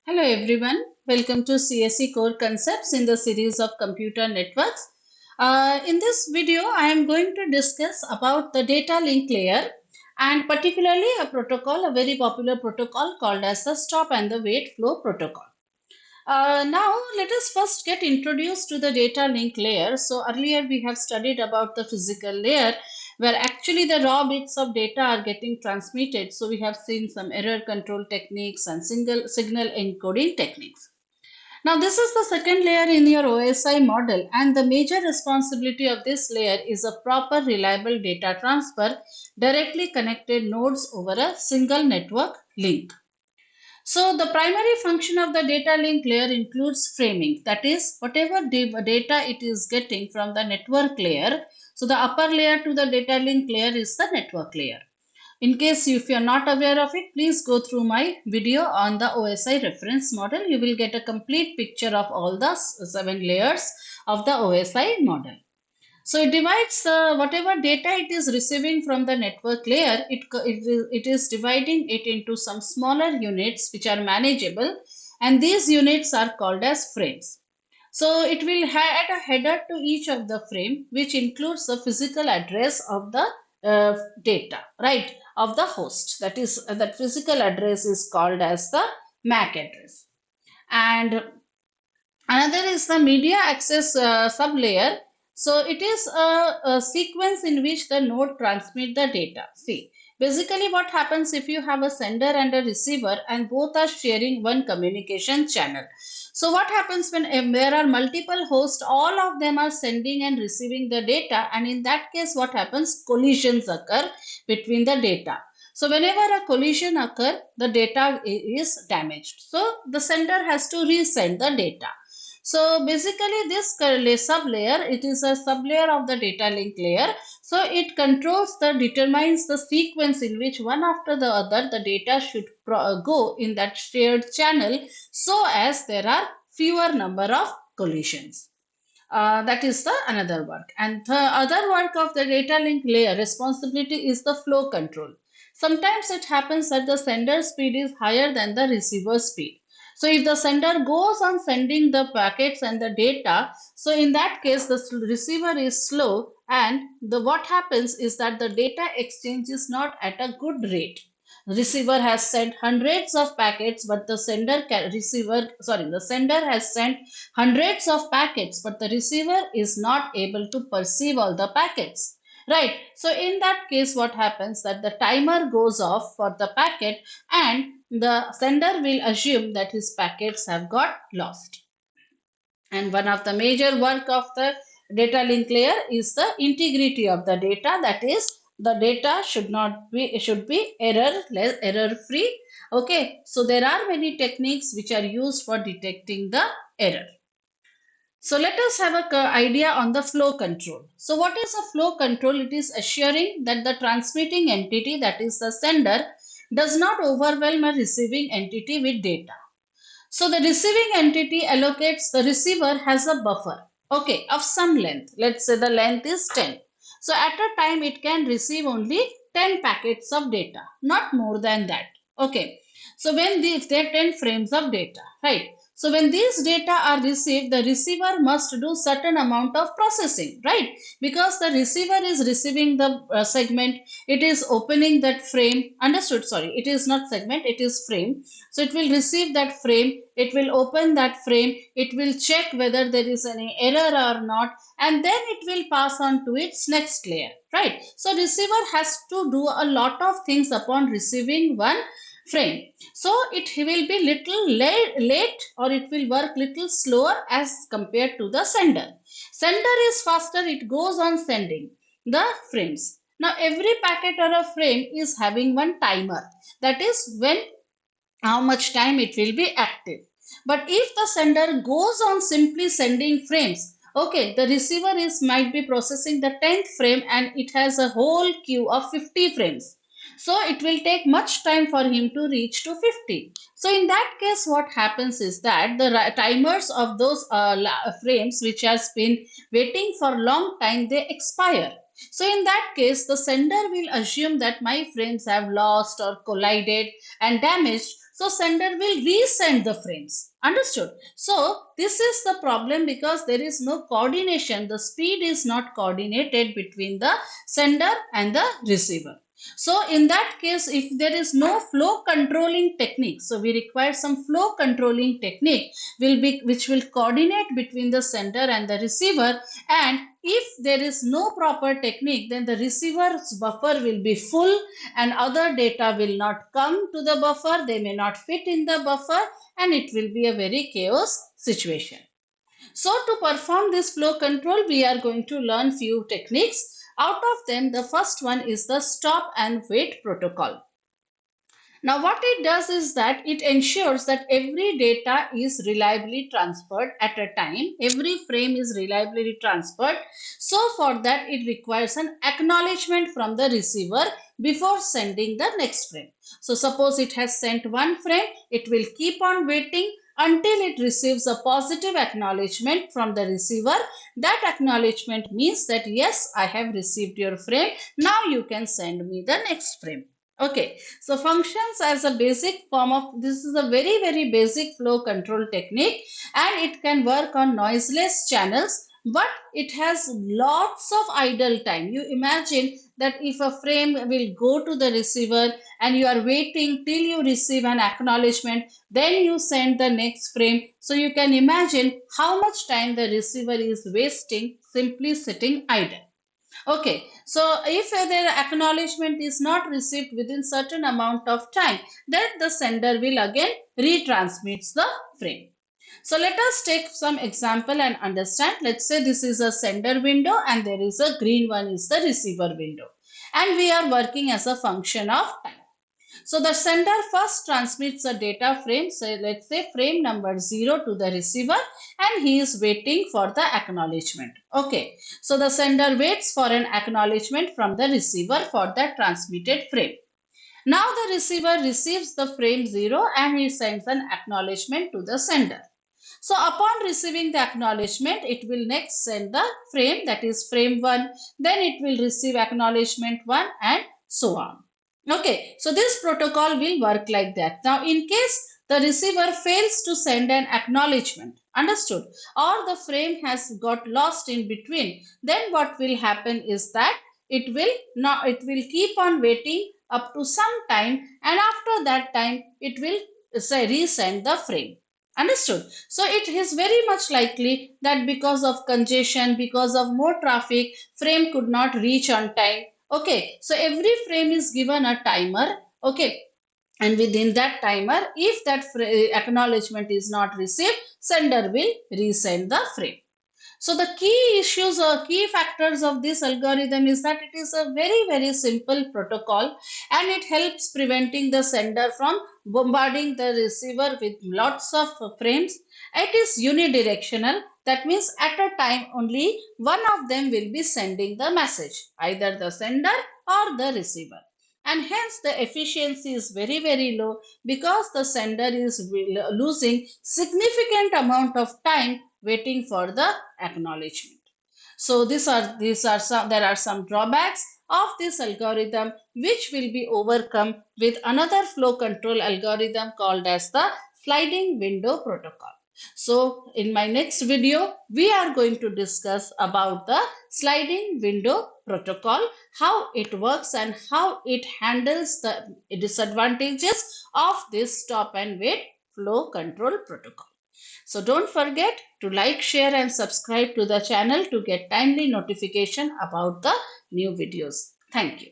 Hello everyone, welcome to CSE Core Concepts in the series of Computer Networks. In this video, I am going to discuss about the data link layer and particularly a protocol, a very popular protocol called as the stop and the wait flow protocol. Now let us first get introduced to the data link layer. So earlier we have studied about the physical layer where actually the raw bits of data are getting transmitted. So we have seen some error control techniques and single signal encoding techniques. Now this is the second layer in your OSI model, and the major responsibility of this layer is a proper reliable data transfer directly connected nodes over a single network link. So the primary function of the data link layer includes framing. That is, whatever data it is getting from the network layer. So the upper layer to the data link layer is the network layer. In case if you are not aware of it, please go through my video on the OSI reference model. You will get a complete picture of all the 7 layers of the OSI model. So it divides whatever data it is receiving from the network layer, it is dividing it into some smaller units which are manageable, and these units are called as frames. So it will add a header to each of the frame which includes the physical address of the data, right, of the host. That is, that physical address is called as the MAC address. And another is the media access sublayer. So it is a sequence in which the node transmit the data. See, basically what happens if you have a sender and a receiver and both are sharing one communication channel. So what happens when there are multiple hosts, all of them are sending and receiving the data, and in that case what happens? Collisions occur between the data. So whenever a collision occurs, the data is damaged. So the sender has to resend the data. So basically this sublayer, it is a sublayer of the data link layer. So it determines the sequence in which one after the other the data should go in that shared channel so as there are fewer number of collisions. That is the another work. And the other work of the data link layer responsibility is the flow control. Sometimes it happens that the sender speed is higher than the receiver speed. So if the sender goes on sending the packets and the data, so in that case the receiver is slow, and what happens is that the data exchange is not at a good rate. Receiver has sent hundreds of packets, but the sender has sent hundreds of packets, but the receiver is not able to perceive all the packets. Right. So in that case, what happens that the timer goes off for the packet, and the sender will assume that his packets have got lost. And one of the major work of the data link layer is the integrity of the data. That is, the data should be error free. Okay. So there are many techniques which are used for detecting the error. So let us have an idea on the flow control. So what is a flow control? It is assuring that the transmitting entity, that is the sender, does not overwhelm a receiving entity with data. So the receiving entity allocates, the receiver has a buffer, okay, of some length. Let's say the length is 10. So at a time it can receive only 10 packets of data, not more than that. Okay. So when there are 10 frames of data, right? So when these data are received, the receiver must do certain amount of processing, right? Because the receiver is receiving the segment, it is opening that frame. Understood? Sorry, it is not segment, it is frame. So it will receive that frame, it will open that frame, it will check whether there is any error or not, and then it will pass on to its next layer, right? So receiver has to do a lot of things upon receiving one frame. So it will be little late, or it will work little slower as compared to the sender. Sender is faster, it goes on sending the frames. Now every packet or a frame is having one timer, that is when how much time it will be active. But if the sender goes on simply sending frames, okay, the receiver might be processing the 10th frame and it has a whole queue of 50 frames. So it will take much time for him to reach to 50. So in that case, what happens is that the timers of those frames which has been waiting for long time, they expire. So in that case, the sender will assume that my frames have lost or collided and damaged. So so sender will resend the frames. Understood? So this is the problem because there is no coordination. The speed is not coordinated between the sender and the receiver. So in that case, if there is no flow controlling technique, so we require some flow controlling technique which will coordinate between the sender and the receiver. And if there is no proper technique, then the receiver's buffer will be full and other data will not come to the buffer. They may not fit in the buffer and it will be a very chaos situation. So to perform this flow control, we are going to learn few techniques. Out of them, the first one is the stop and wait protocol. Now what it does is that it ensures that every data is reliably transferred at a time. Every frame is reliably transferred. So for that it requires an acknowledgement from the receiver before sending the next frame. So suppose it has sent one frame, it will keep on waiting until it receives a positive acknowledgement from the receiver. That acknowledgement means that yes, I have received your frame. Now you can send me the next frame. Okay, so functions as a basic form of, this is a very basic flow control technique and it can work on noiseless channels, but it has lots of idle time. You imagine that if a frame will go to the receiver and you are waiting till you receive an acknowledgement, then you send the next frame. So you can imagine how much time the receiver is wasting simply sitting idle. Okay, so if the acknowledgement is not received within certain amount of time, then the sender will again retransmits the frame. So let us take some example and understand. Let's say this is a sender window and there is a green one is the receiver window. And we are working as a function of time. So the sender first transmits a data frame, so let's say frame number 0 to the receiver and he is waiting for the acknowledgement. Okay, so the sender waits for an acknowledgement from the receiver for that transmitted frame. Now the receiver receives the frame 0 and he sends an acknowledgement to the sender. So upon receiving the acknowledgement, it will next send the frame, that is frame 1, then it will receive acknowledgement 1 and so on. Okay, so this protocol will work like that. Now in case the receiver fails to send an acknowledgement, understood, or the frame has got lost in between, then what will happen is that it will keep on waiting up to some time and after that time it will resend the frame. Understood? So it is very much likely that because of congestion, because of more traffic, frame could not reach on time. Okay, so every frame is given a timer. Okay, and within that timer, if that acknowledgement is not received, sender will resend the frame. So the key issues or key factors of this algorithm is that it is a very simple protocol and it helps preventing the sender from bombarding the receiver with lots of frames. It is unidirectional. That means at a time only one of them will be sending the message, either the sender or the receiver. And hence the efficiency is very low because the sender is losing significant amount of time waiting for the acknowledgement. So there are some drawbacks of this algorithm which will be overcome with another flow control algorithm called as the sliding window protocol. So in my next video, we are going to discuss about the sliding window protocol, how it works and how it handles the disadvantages of this stop and wait flow control protocol. So don't forget to like, share and subscribe to the channel to get timely notification about the new videos. Thank you.